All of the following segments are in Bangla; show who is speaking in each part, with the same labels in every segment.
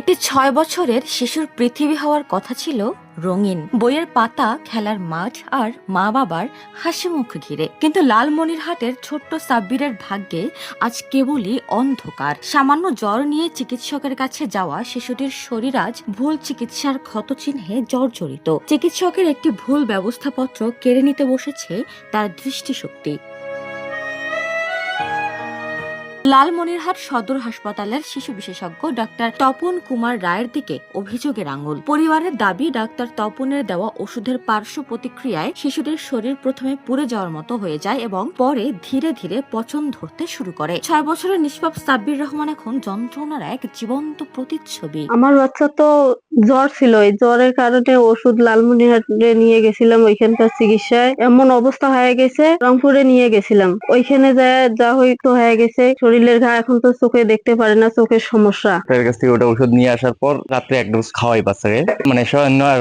Speaker 1: একটি ৬ বছরের শিশুর পৃথিবী হওয়ার কথা ছিল রঙিন, বইয়ের পাতা, খেলার মাঠ আর মা বাবার হাসিমুখ ঘিরে। কিন্তু লালমনিরহাটের ছোট্ট সাব্বিরের ভাগ্যে আজ কেবলই অন্ধকার। সামান্য জ্বর নিয়ে চিকিৎসকের কাছে যাওয়া শিশুটির শরীর আজ ভুল চিকিৎসার ক্ষতচিহ্নে জর্জরিত। চিকিৎসকের একটি ভুল ব্যবস্থাপত্র কেড়ে নিতে বসেছে তার দৃষ্টিশক্তি। লালমনিরহাট সদর হাসপাতালের শিশু বিশেষজ্ঞ ডাক্তার তপন কুমার রায়ের দিকে অভিযোগের আঙুল। পরিবারের দাবি, ডাক্তার তপনের দেওয়া ওষুধের পার্শ্ব প্রতিক্রিয়ায় শিশুটির শরীর প্রথমে পুড়ে যাওয়ার মতো হয়ে যায় এবং পরে ধীরে ধীরে পচন ধরতে শুরু করে। ৬ বছরের নিষ্পাপ সাব্বির রহমান এখন যন্ত্রণার এক জীবন্ত প্রতিচ্ছবি।
Speaker 2: আমার বাচ্চা তো জ্বর ছিল, এই জ্বরের কারণে ওষুধ লালমনিরহাটে নিয়ে গেছিলাম, ওইখানকার চিকিৎসায় এমন অবস্থা হয়ে গেছে, রংপুরে নিয়ে গেছিলাম, ওইখানে যা হয়তো হয়ে গেছে, শরীরের ঘা, এখন তো চোখে দেখতে পারে না, চোখের সমস্যা।
Speaker 3: ডাক্তারের কাছ থেকে ওটা ওষুধ নিয়ে আসার পর রাত্রে এক ডোজ খাওয়াই বাচ্চাকে, মানে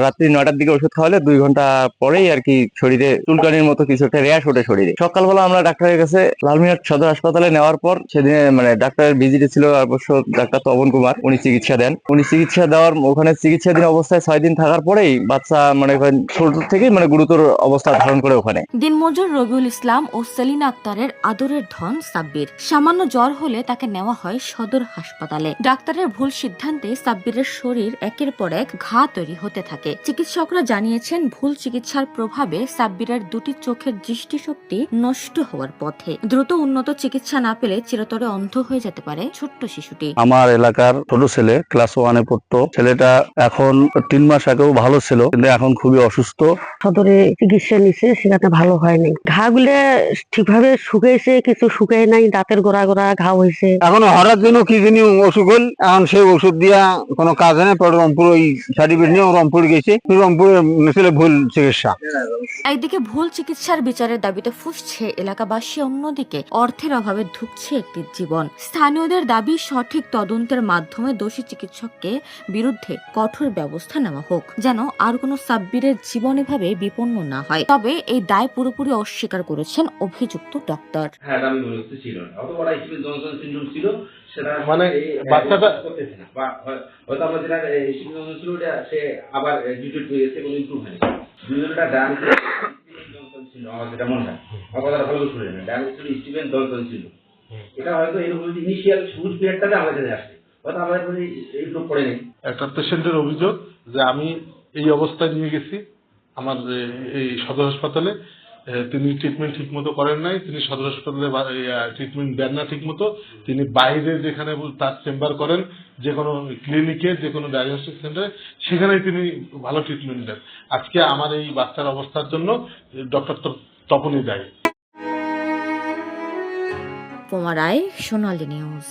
Speaker 3: রাত্রি 9টার দিকে ওষুধ খাওয়ালে 2 ঘন্টা পরেই আর কি শরীরে চুলকানির মতো কিছু একটা র্যাশ ওঠে শরীরে। সকালবেলা আমরা ডাক্তারের কাছে লালমনিরহাট সদর হাসপাতালে নেওয়ার পর সেদিনে মানে ডাক্তারের ভিজিটে ছিল অবশ্য ডাক্তার তপন কুমার, উনি চিকিৎসা দেন। উনি চিকিৎসা দেওয়ার ওখানে চিকিৎসাধীন অবস্থায় 6 দিন থাকার পরেই বাচ্চা মানে ছোট থেকেই মানে গুরুতর অবস্থা ধারণ করে ওখানে।
Speaker 1: দিনমজুর রবিউল ইসলাম ও সেলিনা আক্তারের আদরের ধন সাব্বির। সামান্য জ্বর হলে তাকে নেওয়া হয় সদর হাসপাতালে। ডাক্তারের ভুল সিদ্ধান্তে সাব্বিরের শরীর একের পর এক ঘা তৈরি হতে থাকে। চিকিৎসকরা জানিয়েছেন, ভুল চিকিৎসার প্রভাবে সাব্বিরের দুটি চোখের দৃষ্টিশক্তি নষ্ট হওয়ার পথে। দ্রুত উন্নত চিকিৎসা না পেলে চিরতরে অন্ধ হয়ে যেতে পারে ছোট্ট শিশুটি।
Speaker 4: আমার এলাকার ছোট ছেলে ক্লাস 1-এ পড়তো। ছেলেটা এখন 3 মাস আগেও ভালো ছিল, কিন্তু এখন খুবই অসুস্থ।
Speaker 2: সদরে চিকিৎসা নিছে, সেখানে ভালো হয়নি। ঘা গুলো ঠিকভাবে শুকাইছে, কিছু শুকায় নাই, দাঁতের গোড়া গোড়া ঘা হয়েছে।
Speaker 5: এখন হঠাৎ যেন কি জানি অসুখ হল, এখন সেই ওষুধ দিয়া কোনো কাজ হয় না। পরে রংপুর ওই সার্টিফিকেট নিয়ে রংপুর গেছে, রংপুরে ছিল ভুল চিকিৎসা।
Speaker 1: একদিকে ভুল চিকিৎসার বিচারের দাবিতে ফুঁসছে এলাকাবাসী, অন্যদিকে অর্থের অভাবে ধুঁকছে একটি জীবন। স্থানীয়দের দাবি, সঠিক তদন্তের মাধ্যমে দোষী চিকিৎসককে বিরুদ্ধে কঠোর ব্যবস্থা নেওয়া হোক, যেন আর কোনো সাব্বিরের জীবন এভাবে বিপন্ন না হয়। তবে এই দায় পুরোপুরি অস্বীকার করেছেন অভিযুক্ত ডক্টর।
Speaker 6: হ্যাঁ, আমি বলতে ছিল না, অথবা স্টিভেন জনসন সিনড্রোম ছিল, সেটা
Speaker 7: মানে বাচ্চাটা
Speaker 6: করতেছে না, বা হয়তো আমরা যেটা স্টিভেন জনসন ছিল ওটা সে আবার ডিটেক্ট হয়ে গেছে এবং ইমপ্রুভ হয়নি। দুজনটা ডান স্টিভেন জনসন সিনড্রোম, আমার যেটা মনে হয়, আমার কথাটা ভালো করে শুনে না, ডান ছিল স্টিভেন জনসন সিনড্রোম। এটা হয়তো এরকম ইনিশিয়াল শুরুর পিরিয়ডটাতে আমাদের কাছে আসছে, হয়তো আমাদের প্রতি ইমপ্রুভ করে নেই।
Speaker 7: একটা পেশেন্টের অভিযোগ যে আমি এই অবস্থায় নিয়ে গেছি আমার এই সদর হাসপাতালে, তিনি ট্রিটমেন্ট ঠিক মতো করেন নাই, তিনি সদর হাসপাতালে ট্রিটমেন্ট দেন না ঠিক মতো, তিনি বাইরে যেখানে তার চেম্বার করেন, যে কোনো ক্লিনিকে, যে কোনো ডায়াগনস্টিক সেন্টারে, সেখানেই তিনি ভালো ট্রিটমেন্ট দেন। আজকে আমার এই বাচ্চার অবস্থার জন্য ডক্টর তপনই দায়ী।
Speaker 1: কুমার রায়, সোনালী নিউজ।